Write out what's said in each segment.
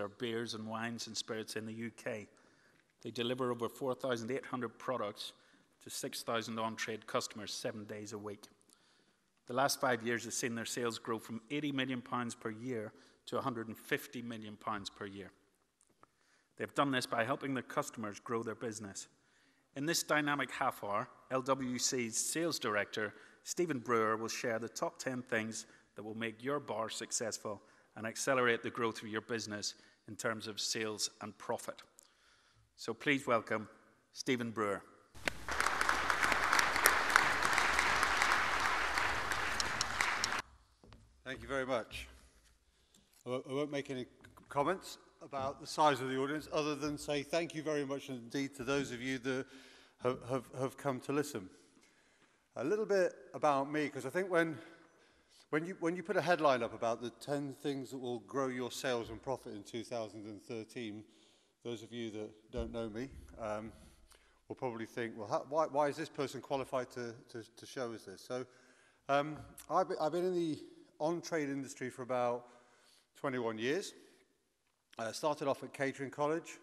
beers and wines and spirits in the UK. They deliver over 4,800 products to 6,000 on-trade customers 7 days a week. The last 5 years have seen their sales grow from £80 million per year to £150 million per year. They've done this by helping their customers grow their business. In this dynamic half hour, LWC's Sales Director, Stephen Brewer, will share the top 10 things that will make your bar successful and accelerate the growth of your business in terms of sales and profit. So please welcome Stephen Brewer. Thank you very much. I won't make any comments about the size of the audience other than say thank you very much indeed to those of you that have come to listen. A little bit about me, because I think when you put a headline up about the 10 things that will grow your sales and profit in 2013, those of you that don't know me will probably think, well, why is this person qualified to show us this? So I've been in the on-trade industry for about 21 years. I started off at Catering College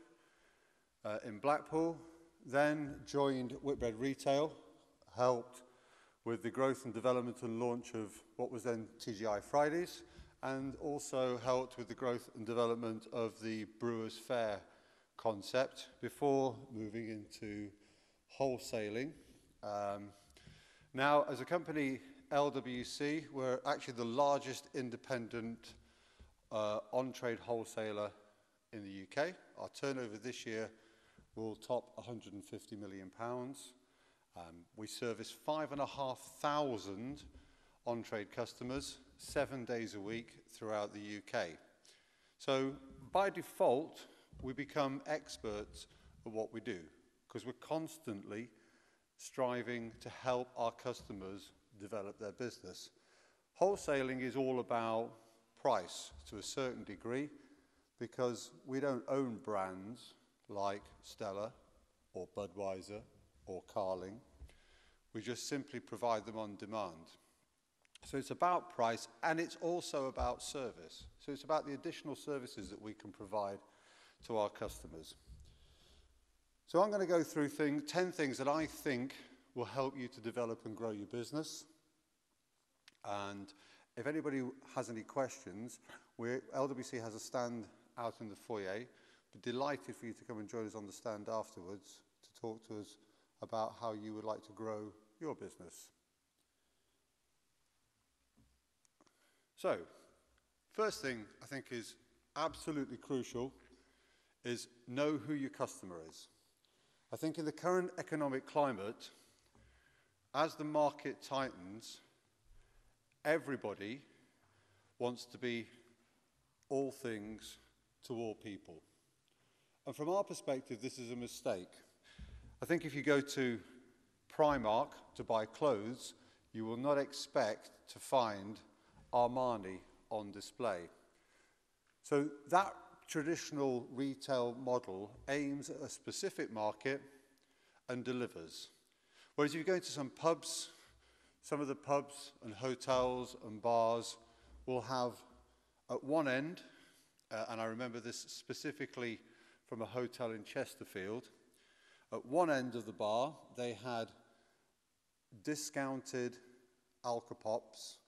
in Blackpool, then joined Whitbread Retail, helped with the growth and development and launch of what was then TGI Fridays, and also helped with the growth and development of the Brewers Fair concept before moving into wholesaling. Now, as a company, LWC, we're actually the largest independent on-trade wholesaler in the UK. Our turnover this year will top £150 million. We service 5,500 on-trade customers 7 days a week throughout the UK. So by default, we become experts at what we do because we're constantly striving to help our customers develop their business. Wholesaling is all about price to a certain degree because we don't own brands like Stella or Budweiser or Carling. We just simply provide them on demand. So it's about price and it's also about service. So it's about the additional services that we can provide to our customers. So I'm going to go through 10 things that I think will help you to develop and grow your business. And if anybody has any questions, LWC has a stand out in the foyer. We'd be delighted for you to come and join us on the stand afterwards to talk to us about how you would like to grow your business. So, first thing I think is absolutely crucial is know who your customer is. I think in the current economic climate, as the market tightens, everybody wants to be all things to all people. And from our perspective, this is a mistake. I think if you go to Primark to buy clothes, you will not expect to find Armani on display. So that traditional retail model aims at a specific market and delivers. Whereas if you go into some pubs, some of the pubs and hotels and bars will have at one end, and I remember this specifically from a hotel in Chesterfield, at one end of the bar they had discounted Alka-Pops,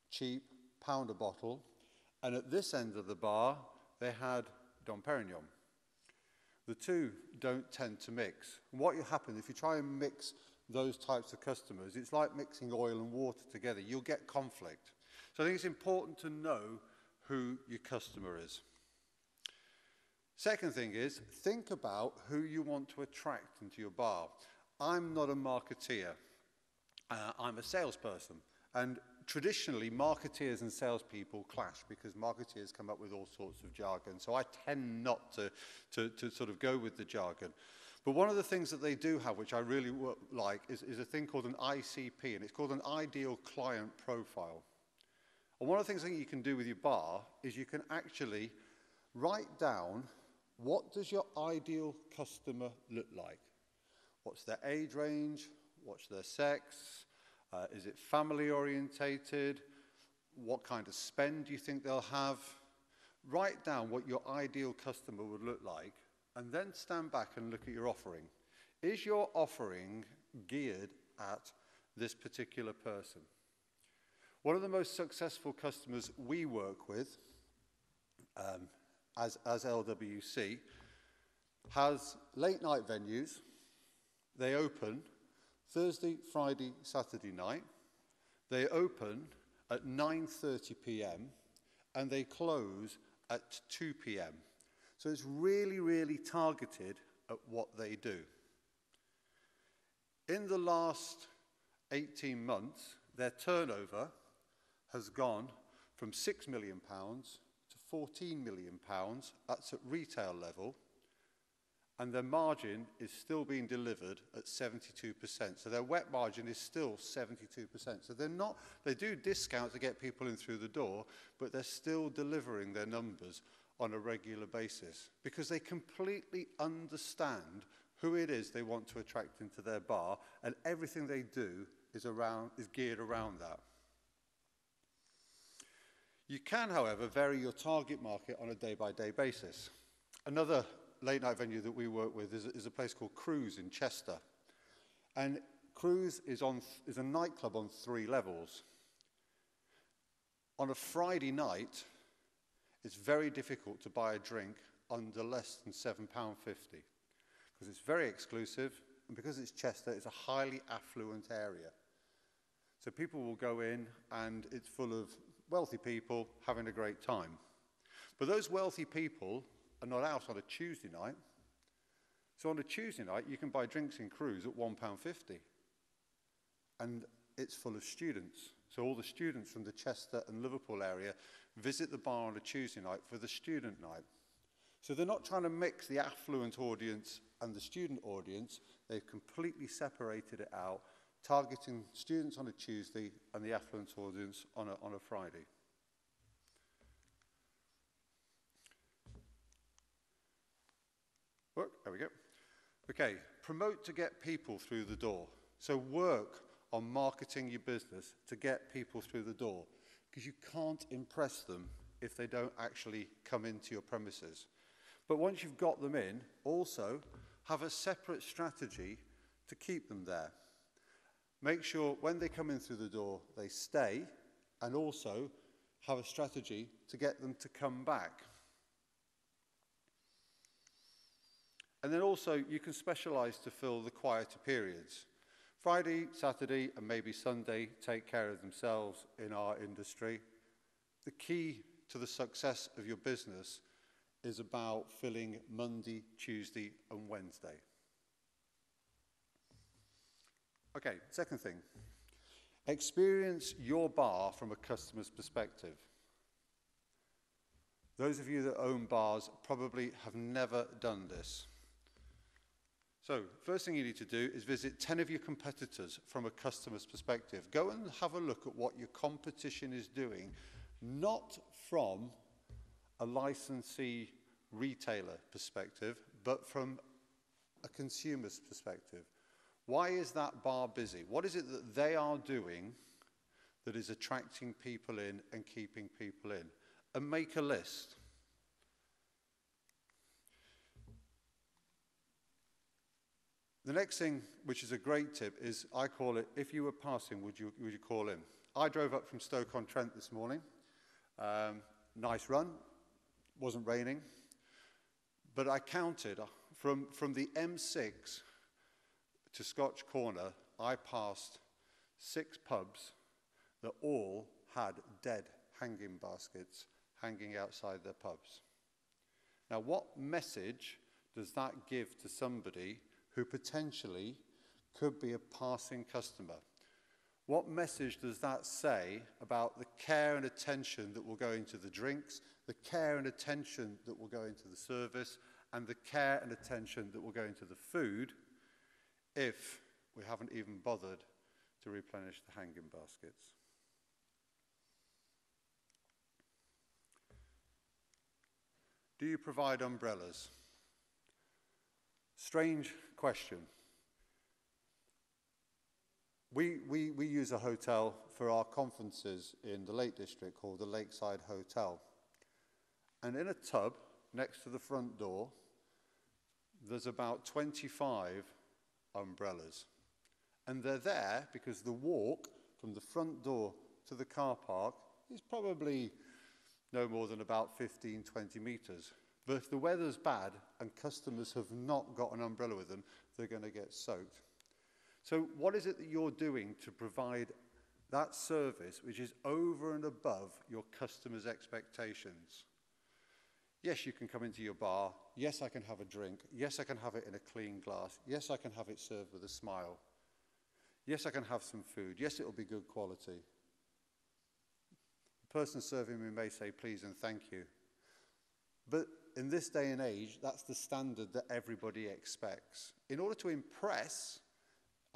cheap pounder bottle, and at this end of the bar they had Dom Perignon. The two don't tend to mix. And what will happen if you try and mix those types of customers, it's like mixing oil and water together. You'll get conflict. So I think it's important to know who your customer is. Second thing is, think about who you want to attract into your bar. I'm not a marketeer. I'm a salesperson. And traditionally, marketeers and salespeople clash because marketeers come up with all sorts of jargon. So I tend not to sort of go with the jargon. But one of the things that they do have, which I really like, is a thing called an ICP, and it's called an Ideal Client Profile. And one of the things that you can do with your bar is you can actually write down what does your ideal customer look like? What's their age range? What's their sex? Is it family orientated? What kind of spend do you think they'll have? Write down what your ideal customer would look like, and then stand back and look at your offering. Is your offering geared at this particular person? One of the most successful customers we work with, as LWC, has late night venues. They open Thursday, Friday, Saturday night. They open at 9:30 p.m. and they close at 2 p.m. So it's really, really targeted at what they do. In the last 18 months, their turnover has gone from £6 million to £14 million. That's at retail level. And their margin is still being delivered at 72%. So their wet margin is still 72%. So they do discount to get people in through the door, but they're still delivering their numbers on a regular basis because they completely understand who it is they want to attract into their bar, and everything they do is geared around that. You can, however, vary your target market on a day-by-day basis. Another late night venue that we work with is a place called Cruise in Chester. And Cruise is a nightclub on 3 levels. On a Friday night, it's very difficult to buy a drink under less than £7.50 because it's very exclusive, and because it's Chester, it's a highly affluent area. So people will go in and it's full of wealthy people having a great time. But those wealthy people are not out on a Tuesday night. So on a Tuesday night, you can buy drinks in Cruise at £1.50. And it's full of students. So all the students from the Chester and Liverpool area visit the bar on a Tuesday night for the student night. So they're not trying to mix the affluent audience and the student audience. They've completely separated it out, targeting students on a Tuesday and the affluent audience on a Friday. There we go. Okay, promote to get people through the door. So work on marketing your business to get people through the door, because you can't impress them if they don't actually come into your premises. But once you've got them in, also have a separate strategy to keep them there. Make sure when they come in through the door, they stay, and also have a strategy to get them to come back. And then also, you can specialise to fill the quieter periods. Friday, Saturday, and maybe Sunday take care of themselves in our industry. The key to the success of your business is about filling Monday, Tuesday, and Wednesday. Okay, second thing. Experience your bar from a customer's perspective. Those of you that own bars probably have never done this. So, first thing you need to do is visit 10 of your competitors from a customer's perspective. Go and have a look at what your competition is doing, not from a licensee retailer perspective, but from a consumer's perspective. Why is that bar busy? What is it that they are doing that is attracting people in and keeping people in? And make a list. The next thing, which is a great tip, is I call it, if you were passing, would you call in? I drove up from Stoke-on-Trent this morning. Nice run. Wasn't raining. But I counted from the M6 to Scotch Corner, I passed 6 pubs that all had dead hanging baskets hanging outside their pubs. Now, what message does that give to somebody who potentially could be a passing customer? What message does that say about the care and attention that will go into the drinks, the care and attention that will go into the service, and the care and attention that will go into the food if we haven't even bothered to replenish the hanging baskets? Do you provide umbrellas? Strange question. We use a hotel for our conferences in the Lake District called the Lakeside Hotel. And in a tub next to the front door, there's about 25 umbrellas. And they're there because the walk from the front door to the car park is probably no more than about 15, 20 meters. But if the weather's bad and customers have not got an umbrella with them, they're going to get soaked. So what is it that you're doing to provide that service which is over and above your customers' expectations? Yes, you can come into your bar. Yes, I can have a drink. Yes, I can have it in a clean glass. Yes, I can have it served with a smile. Yes, I can have some food. Yes, it will be good quality. The person serving me may say please and thank you. But in this day and age, that's the standard that everybody expects. In order to impress,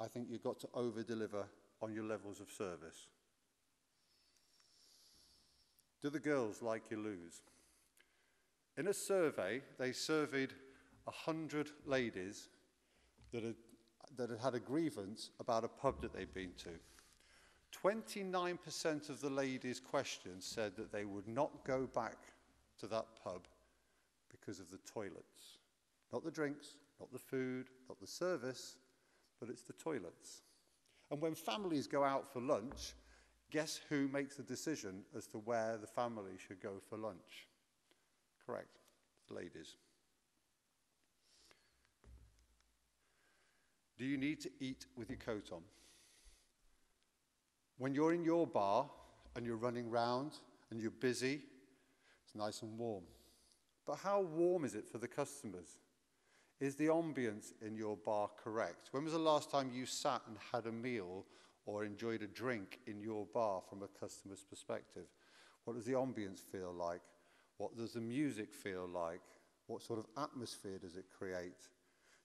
I think you've got to over-deliver on your levels of service. Do the girls like you lose? In a survey, they surveyed 100 ladies that had a grievance about a pub that they'd been to. 29% of the ladies questioned said that they would not go back to that pub because of the toilets. Not the drinks, not the food, not the service, but it's the toilets. And when families go out for lunch, guess who makes the decision as to where the family should go for lunch? Correct, the ladies. Do you need to eat with your coat on? When you're in your bar and you're running round and you're busy, it's nice and warm. But how warm is it for the customers? Is the ambience in your bar correct? When was the last time you sat and had a meal or enjoyed a drink in your bar from a customer's perspective? What does the ambience feel like? What does the music feel like? What sort of atmosphere does it create?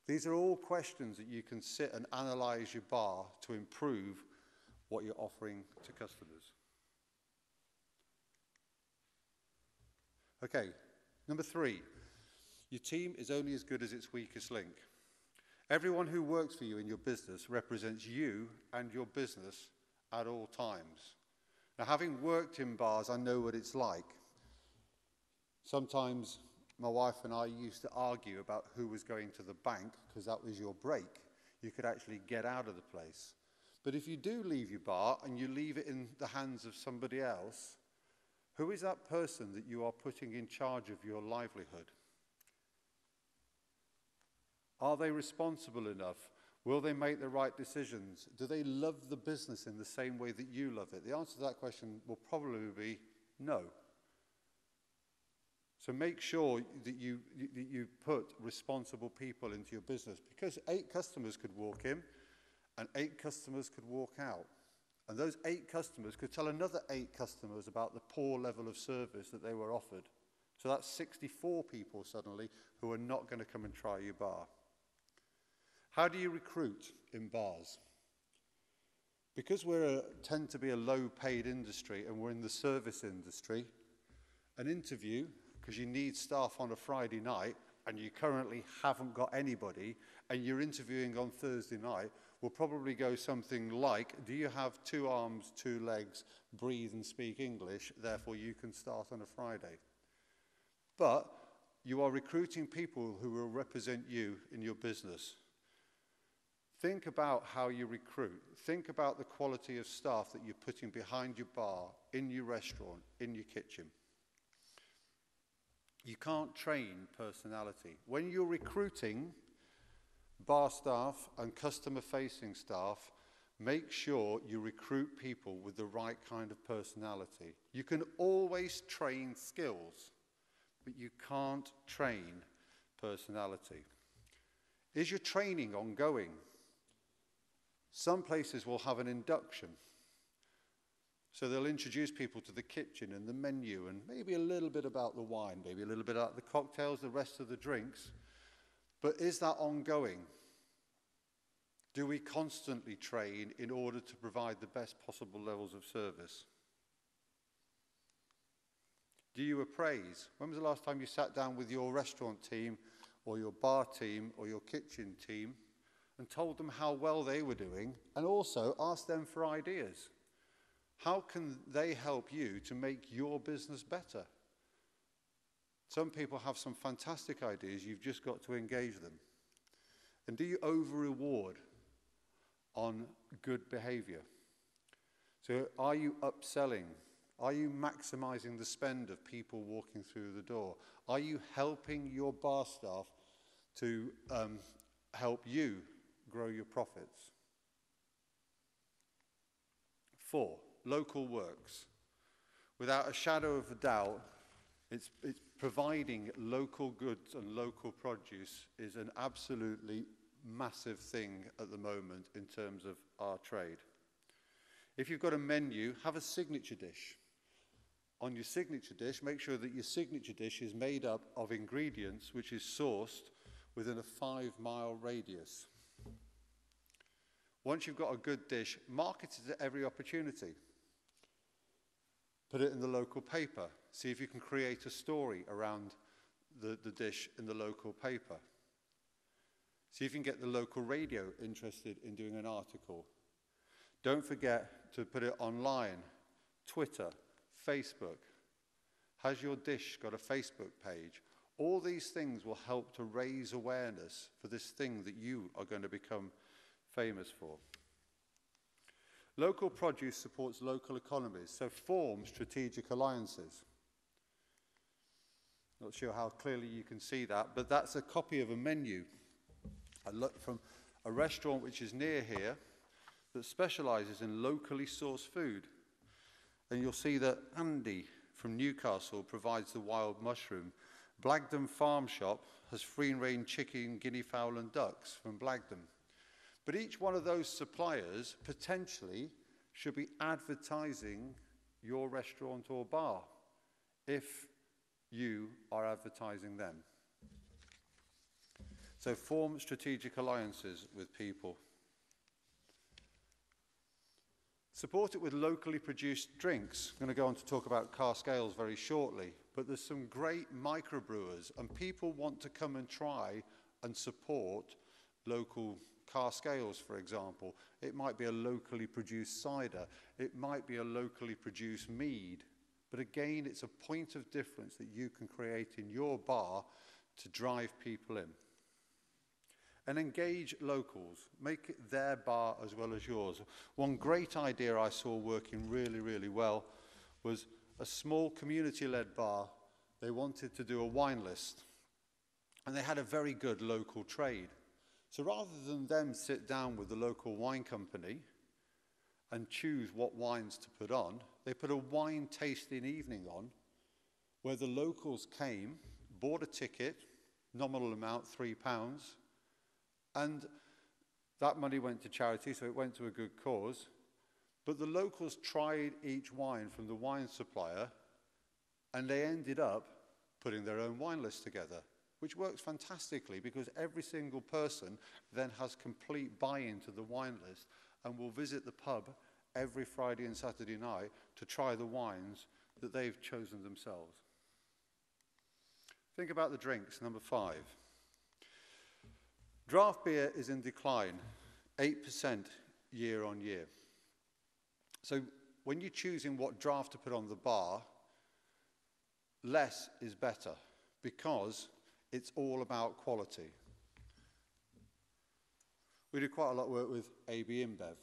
These are all questions that you can sit and analyze your bar to improve what you're offering to customers. Okay, number 3, your team is only as good as its weakest link. Everyone who works for you in your business represents you and your business at all times. Now, having worked in bars, I know what it's like. Sometimes my wife and I used to argue about who was going to the bank because that was your break. You could actually get out of the place. But if you do leave your bar and you leave it in the hands of somebody else, who is that person that you are putting in charge of your livelihood? Are they responsible enough? Will they make the right decisions? Do they love the business in the same way that you love it? The answer to that question will probably be no. So make sure that you put responsible people into your business, because 8 customers could walk in and 8 customers could walk out. And those 8 customers could tell another 8 customers about the poor level of service that they were offered. So that's 64 people suddenly who are not going to come and try your bar. How do you recruit in bars? Because we tend to be a low-paid industry and we're in the service industry, an interview, because you need staff on a Friday night and you currently haven't got anybody and you're interviewing on Thursday night, will probably go something like, do you have 2 arms, 2 legs, breathe and speak English, therefore you can start on a Friday. But you are recruiting people who will represent you in your business. Think about how you recruit. Think about the quality of staff that you're putting behind your bar, in your restaurant, in your kitchen. You can't train personality. When you're recruiting bar staff and customer-facing staff, make sure you recruit people with the right kind of personality. You can always train skills, but you can't train personality. Is your training ongoing? Some places will have an induction. So they'll introduce people to the kitchen and the menu and maybe a little bit about the wine, maybe a little bit about the cocktails, the rest of the drinks. But is that ongoing? Do we constantly train in order to provide the best possible levels of service? Do you appraise? When was the last time you sat down with your restaurant team or your bar team or your kitchen team and told them how well they were doing and also asked them for ideas? How can they help you to make your business better? Some people have some fantastic ideas, you've just got to engage them. And do you over-reward on good behavior? So are you upselling? Are you maximizing the spend of people walking through the door? Are you helping your bar staff to help you grow your profits? 4, local works. Without a shadow of a doubt, it's providing local goods and local produce is an absolutely massive thing at the moment in terms of our trade. If you've got a menu, have a signature dish. On your signature dish, make sure that your signature dish is made up of ingredients which is sourced within a 5-mile radius. Once you've got a good dish, market it at every opportunity. Put it in the local paper. See if you can create a story around the dish in the local paper. See if you can get the local radio interested in doing an article. Don't forget to put it online, Twitter, Facebook. Has your dish got a Facebook page? All these things will help to raise awareness for this thing that you are going to become famous for. Local produce supports local economies, so form strategic alliances. Not sure how clearly you can see that, but that's a copy of a menu. I look from a restaurant which is near here that specialises in locally sourced food. And you'll see that Andy from Newcastle provides the wild mushroom. Blagdon Farm Shop has free-range chicken, guinea fowl and ducks from Blagdon. But each one of those suppliers potentially should be advertising your restaurant or bar if you are advertising them. So form strategic alliances with people. Support it with locally produced drinks. I'm going to go on to talk about cask ales very shortly, but there's some great microbrewers and people want to come and try and support local cask ales, for example. It might be a locally produced cider. It might be a locally produced mead. But again, it's a point of difference that you can create in your bar to drive people in. And engage locals. Make it their bar as well as yours. One great idea I saw working really, really well was a small community-led bar. They wanted to do a wine list. And they had a very good local trade. So rather than them sit down with the local wine company and choose what wines to put on, they put a wine tasting evening on where the locals came, bought a ticket, nominal amount £3, and that money went to charity, so it went to a good cause. But the locals tried each wine from the wine supplier and they ended up putting their own wine list together, which works fantastically because every single person then has complete buy-in to the wine list and will visit the pub every Friday and Saturday night to try the wines that they've chosen themselves. Think about the drinks, number 5. Draft beer is in decline, 8% year on year. So when you're choosing what draft to put on the bar, less is better because it's all about quality. We do quite a lot of work with AB InBev.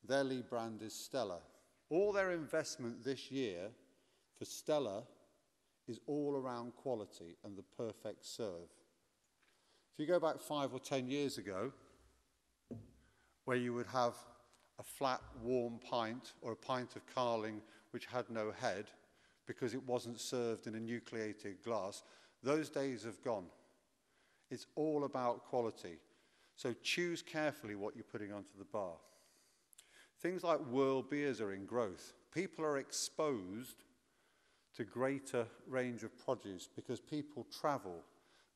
Their lead brand is Stella. All their investment this year for Stella is all around quality and the perfect serve. If you go back 5 or 10 years ago, where you would have a flat, warm pint or a pint of Carling which had no head because it wasn't served in a nucleated glass, those days have gone. It's all about quality. So choose carefully what you're putting onto the bar. Things like world beers are in growth. People are exposed to greater range of produce because people travel.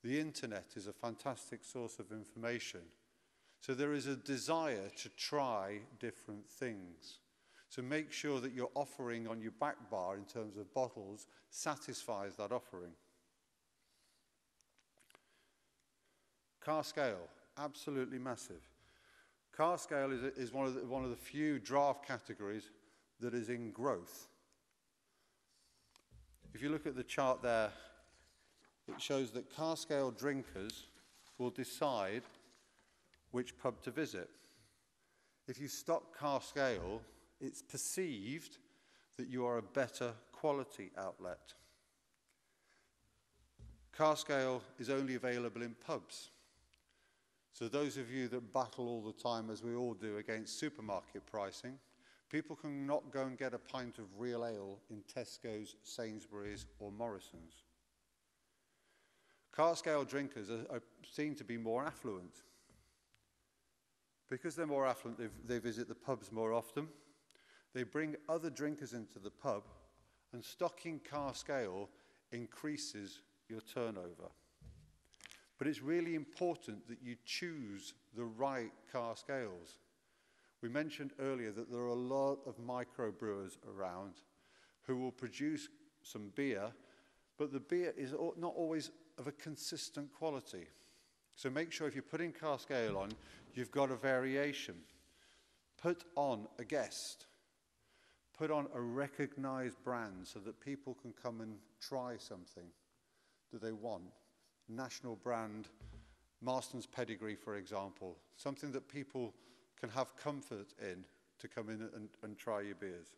The internet is a fantastic source of information. So there is a desire to try different things. So make sure that your offering on your back bar in terms of bottles satisfies that offering. Cask ale, absolutely massive. Cask ale is one of the few draft categories that is in growth. If you look at the chart there, it shows that car scale drinkers will decide which pub to visit. If you stock car scale, it's perceived that you are a better quality outlet. Car scale is only available in pubs. So those of you that battle all the time, as we all do, against supermarket pricing, people can not go and get a pint of real ale in Tesco's, Sainsbury's or Morrison's. Car scale drinkers are seen to be more affluent. Because they're more affluent, they visit the pubs more often. They bring other drinkers into the pub, and stocking car scale increases your turnover. But it's really important that you choose the right car scales. We mentioned earlier that there are a lot of microbrewers around who will produce some beer, but the beer is not always of a consistent quality. So make sure if you're putting car scale on, you've got a variation. Put on a guest. Put on a recognized brand so that people can come and try something that they want. National brand, Marston's Pedigree, for example. Something that people can have comfort in to come in and try your beers.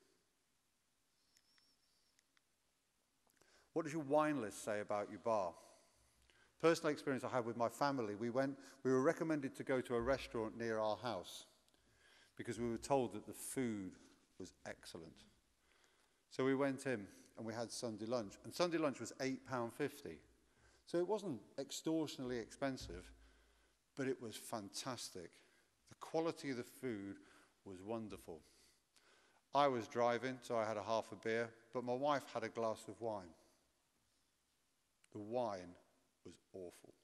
What does your wine list say about your bar? Personal experience I had with my family, we were recommended to go to a restaurant near our house because we were told that the food was excellent. So we went in and we had Sunday lunch, and Sunday lunch was £8.50. So it wasn't extortionately expensive, but it was fantastic. The quality of the food was wonderful. I was driving, so I had a half a beer, but my wife had a glass of wine. The wine was awful.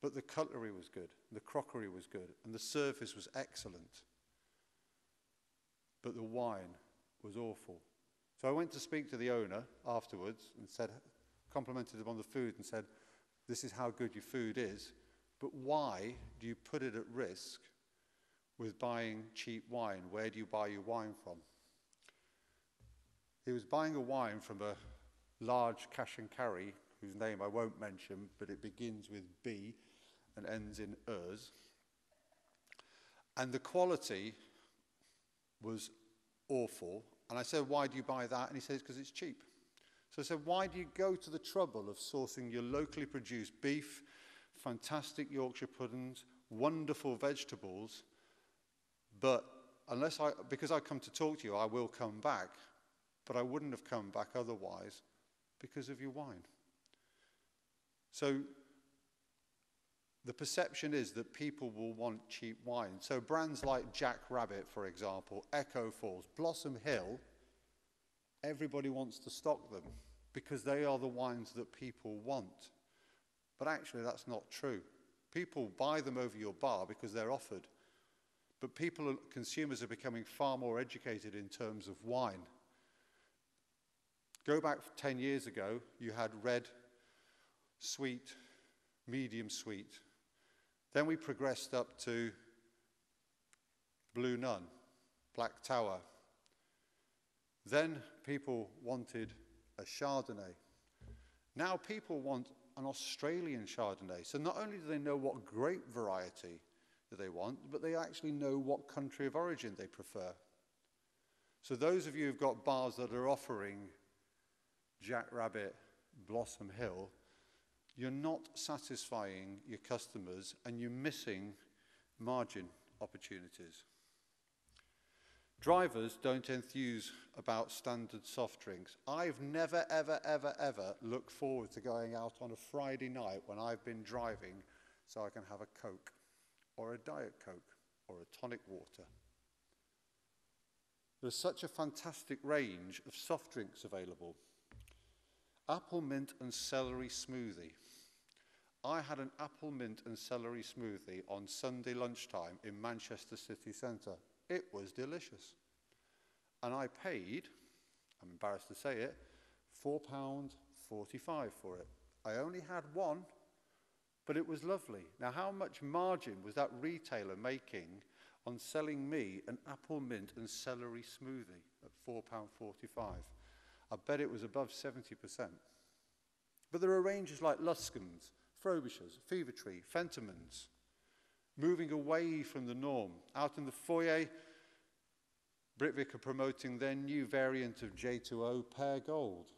But the cutlery was good, the crockery was good, and the service was excellent. But the wine was awful. So I went to speak to the owner afterwards and complimented him on the food and said, "This is how good your food is, but why do you put it at risk with buying cheap wine? Where do you buy your wine from?" He was buying a wine from a large cash and carry, whose name I won't mention, but it begins with B and ends in ers. And the quality was awful. And I said, "Why do you buy that?" And he says, "Because it's cheap." So I said, "Why do you go to the trouble of sourcing your locally produced beef, fantastic Yorkshire puddings, wonderful vegetables, but because I come to talk to you, I will come back, but I wouldn't have come back otherwise because of your wine." So the perception is that people will want cheap wine. So brands like Jack Rabbit, for example, Echo Falls, Blossom Hill, everybody wants to stock them because they are the wines that people want. But actually that's not true. People buy them over your bar because they're offered. But consumers are becoming far more educated in terms of wine. Go back 10 years ago, you had red, sweet, medium sweet. Then we progressed up to Blue Nun, Black Tower. Then people wanted a Chardonnay. Now people want an Australian Chardonnay. So not only do they know what grape variety that they want, but they actually know what country of origin they prefer. So those of you who've got bars that are offering Jack Rabbit, Blossom Hill, you're not satisfying your customers and you're missing margin opportunities. Drivers don't enthuse about standard soft drinks. I've never, ever, ever, ever looked forward to going out on a Friday night when I've been driving so I can have a Coke or a Diet Coke or a tonic water. There's such a fantastic range of soft drinks available. Apple mint and celery smoothie. I had an apple mint and celery smoothie on Sunday lunchtime in Manchester city centre. It was delicious. And I paid, I'm embarrassed to say it, £4.45 for it. I only had one, but it was lovely. Now, how much margin was that retailer making on selling me an apple mint and celery smoothie at £4.45? I bet it was above 70%. But there are ranges like Luscombe's, Frobisher's, Fevertree, Fentimans, moving away from the norm. Out in the foyer, Britvic are promoting their new variant of J2O, Pear Gold.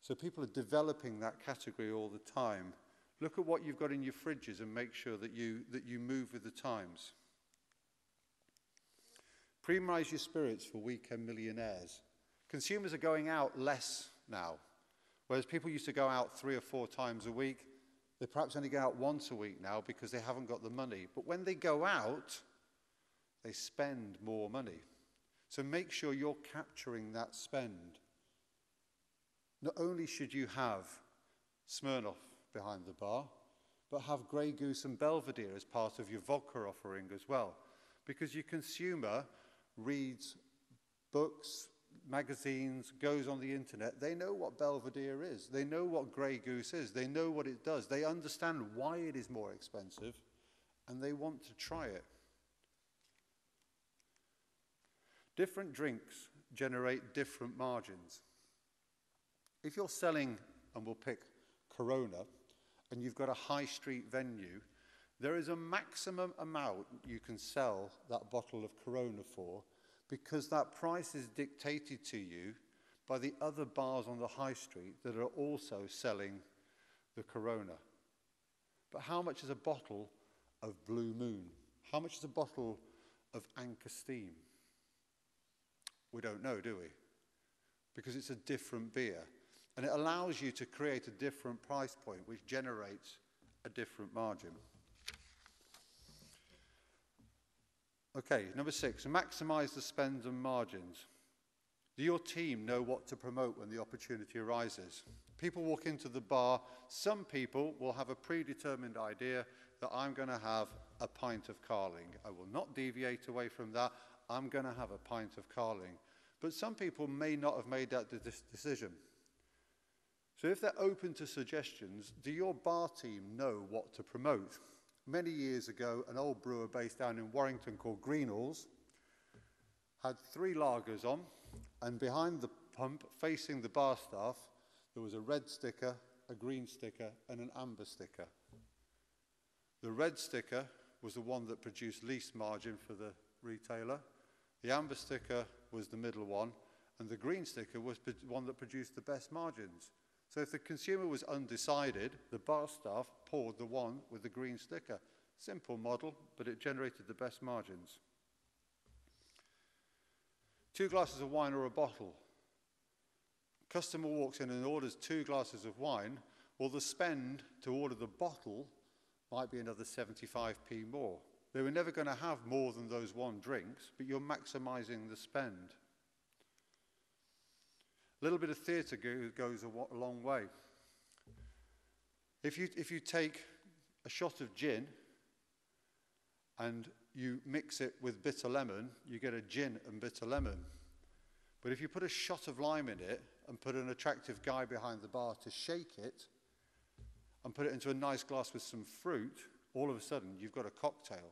So people are developing that category all the time. Look at what you've got in your fridges and make sure that you move with the times. Premiumise your spirits for weekend millionaires. Consumers are going out less now. Whereas people used to go out 3 or 4 times a week, they perhaps only go out once a week now because they haven't got the money. But when they go out, they spend more money. So make sure you're capturing that spend. Not only should you have Smirnoff behind the bar, but have Grey Goose and Belvedere as part of your vodka offering as well. Because your consumer reads books, magazines, goes on the internet. They know what Belvedere is. They know what Grey Goose is. They know what it does. They understand why it is more expensive, and they want to try it. Different drinks generate different margins. If you're selling, and we'll pick Corona, and you've got a high street venue, there is a maximum amount you can sell that bottle of Corona for, because that price is dictated to you by the other bars on the high street that are also selling the Corona. But how much is a bottle of Blue Moon? How much is a bottle of Anchor Steam? We don't know, do we? Because it's a different beer. And it allows you to create a different price point, which generates a different margin. Okay, number 6, maximise the spend and margins. Do your team know what to promote when the opportunity arises? People walk into the bar, some people will have a predetermined idea that I'm going to have a pint of Carling. I will not deviate away from that. I'm going to have a pint of Carling. But some people may not have made that decision. So if they're open to suggestions, do your bar team know what to promote? Many years ago, an old brewer based down in Warrington called Greenall's had 3 lagers on, and behind the pump, facing the bar staff, there was a red sticker, a green sticker, and an amber sticker. The red sticker was the one that produced least margin for the retailer. The amber sticker was the middle one, and the green sticker was the one that produced the best margins. So if the consumer was undecided, the bar staff poured the one with the green sticker. Simple model, but it generated the best margins. 2 glasses of wine or a bottle. Customer walks in and orders 2 glasses of wine. Well, the spend to order the bottle might be another 75p more. They were never going to have more than those 1 drinks, but you're maximising the spend. A little bit of theatre goes a long way. If you take a shot of gin and you mix it with bitter lemon, you get a gin and bitter lemon. But if you put a shot of lime in it and put an attractive guy behind the bar to shake it and put it into a nice glass with some fruit, all of a sudden you've got a cocktail.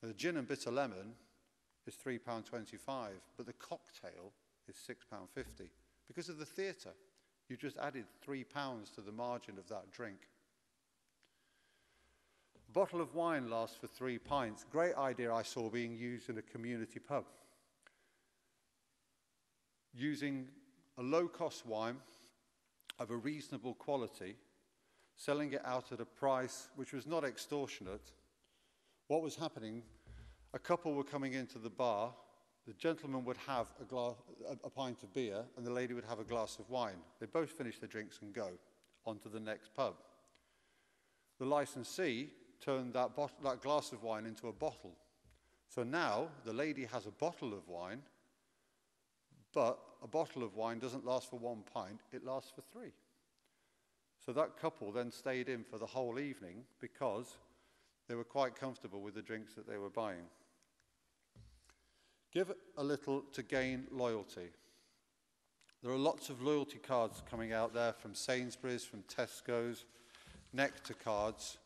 Now, the gin and bitter lemon is £3.25, but the cocktail is £6.50. Because of the theatre, you just added £3 to the margin of that drink. A bottle of wine lasts for 3 pints. Great idea I saw being used in a community pub. Using a low-cost wine of a reasonable quality, selling it out at a price which was not extortionate. What was happening, a couple were coming into the bar. The gentleman would have a pint of beer, and the lady would have a glass of wine. They both finish their drinks and go on to the next pub. The licensee turned that glass of wine into a bottle. So now the lady has a bottle of wine, but a bottle of wine doesn't last for 1 pint, it lasts for 3. So that couple then stayed in for the whole evening because they were quite comfortable with the drinks that they were buying. Give a little to gain loyalty. There are lots of loyalty cards coming out there from Sainsbury's, from Tesco's, Nectar cards.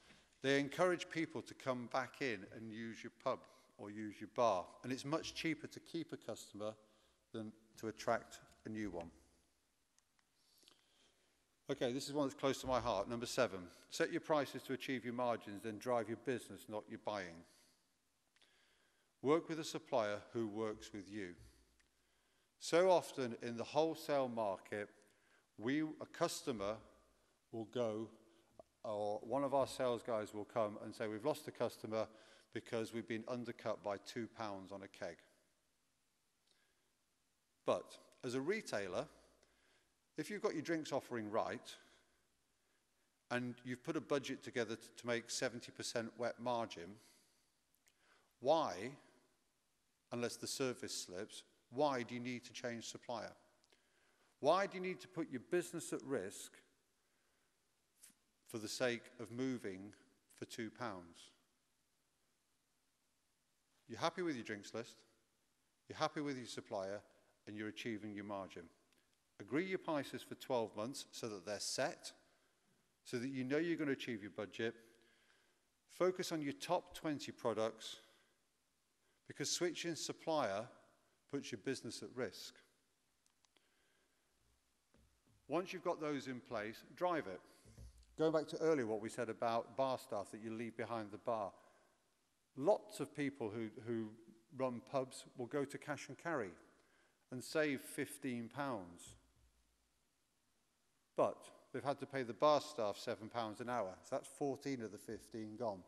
They encourage people to come back in and use your pub or use your bar. And it's much cheaper to keep a customer than to attract a new one. Okay, this is one that's close to my heart. Number 7, set your prices to achieve your margins, then drive your business, not your buying. Work with a supplier who works with you. So often in the wholesale market, a customer will go, or one of our sales guys will come and say, we've lost a customer because we've been undercut by £2 on a keg. But as a retailer, if you've got your drinks offering right, and you've put a budget together to make 70% wet margin, why, unless the service slips, why do you need to change supplier? Why do you need to put your business at risk for the sake of moving for £2? You're happy with your drinks list, you're happy with your supplier, and you're achieving your margin. Agree your prices for 12 months so that they're set, so that you know you're going to achieve your budget. Focus on your top 20 products, because switching supplier puts your business at risk. Once you've got those in place, drive it. Going back to earlier what we said about bar staff that you leave behind the bar. Lots of people who run pubs will go to cash and carry and save £15. But they've had to pay the bar staff £7 an hour. So that's 14 of the 15 gone.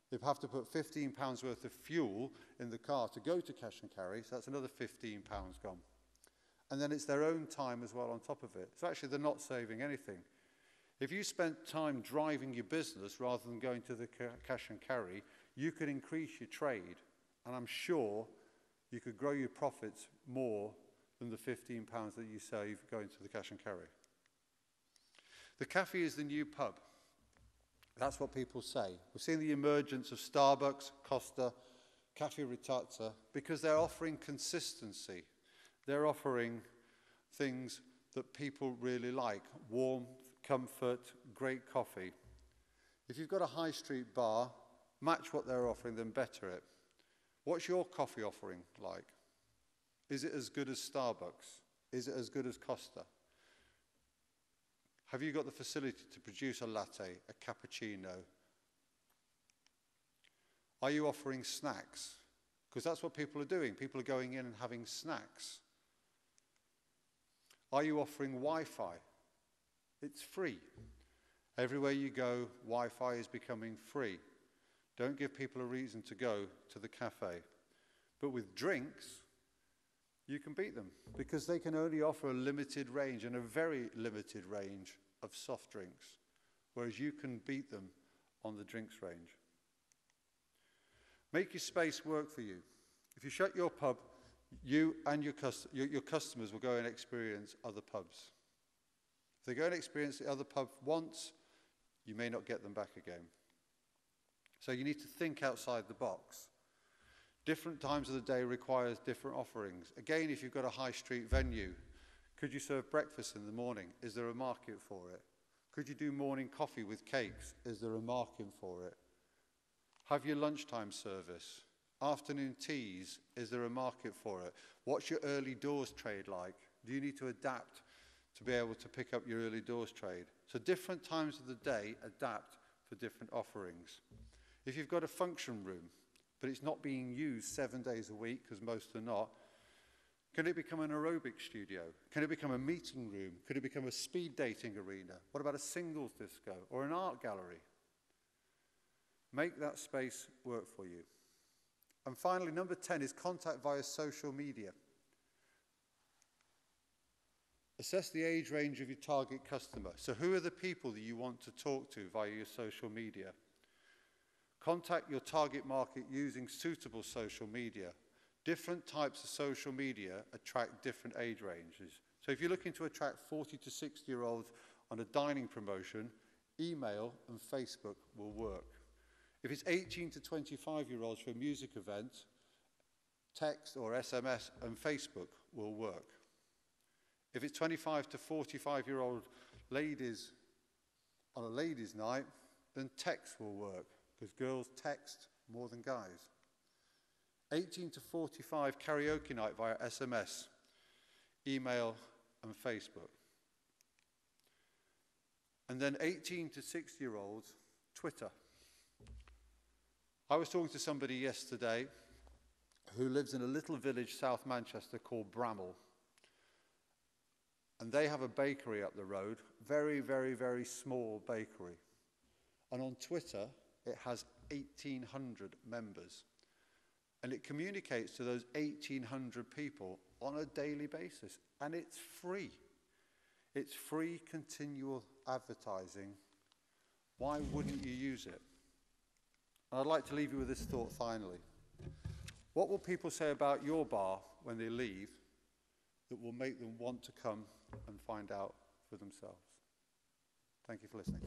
They have to put £15 worth of fuel in the car to go to cash and carry. So that's another £15 gone. And then it's their own time as well on top of it. So actually they're not saving anything. If you spent time driving your business rather than going to the cash and carry, you could increase your trade. And I'm sure you could grow your profits more than the £15 that you save going to the cash and carry. The cafe is the new pub. That's what people say. We've seen the emergence of Starbucks, Costa, Cafe Ritazza, because they're offering consistency. They're offering things that people really like. Warmth, comfort, great coffee. If you've got a high street bar, match what they're offering, then better it. What's your coffee offering like? Is it as good as Starbucks? Is it as good as Costa? Have you got the facility to produce a latte, a cappuccino? Are you offering snacks? Because that's what people are doing. People are going in and having snacks. Are you offering Wi-Fi? It's free. Everywhere you go, Wi-Fi is becoming free. Don't give people a reason to go to the cafe. But with drinks, you can beat them because they can only offer a limited range and a very limited range of soft drinks, whereas you can beat them on the drinks range. Make your space work for you. If you shut your pub, you and your customers will go and experience other pubs. If they go and experience the other pub once, you may not get them back again. So you need to think outside the box. Different times of the day requires different offerings. Again, if you've got a high street venue, could you serve breakfast in the morning? Is there a market for it? Could you do morning coffee with cakes? Is there a market for it? Have your lunchtime service. Afternoon teas, is there a market for it? What's your early doors trade like? Do you need to adapt to be able to pick up your early doors trade? So different times of the day adapt for different offerings. If you've got a function room, but it's not being used 7 days a week, because most are not, can it become an aerobic studio? Can it become a meeting room? Could it become a speed dating arena? What about a singles disco or an art gallery? Make that space work for you. And finally, number 10 is contact via social media. Assess the age range of your target customer. So who are the people that you want to talk to via your social media? Contact your target market using suitable social media. Different types of social media attract different age ranges. So if you're looking to attract 40 to 60-year-olds on a dining promotion, email and Facebook will work. If it's 18 to 25-year-olds for a music event, text or SMS and Facebook will work. If it's 25 to 45-year-old ladies on a ladies' night, then text will work, because girls text more than guys. 18 to 45 karaoke night via SMS, email and Facebook. And then 18 to 60-year-olds, Twitter. I was talking to somebody yesterday who lives in a little village south Manchester called Bramall. And they have a bakery up the road, very, very, very small bakery. And on Twitter, it has 1,800 members. And it communicates to those 1,800 people on a daily basis. And it's free. It's free continual advertising. Why wouldn't you use it? And I'd like to leave you with this thought finally. What will people say about your bar when they leave that will make them want to come and find out for themselves? Thank you for listening.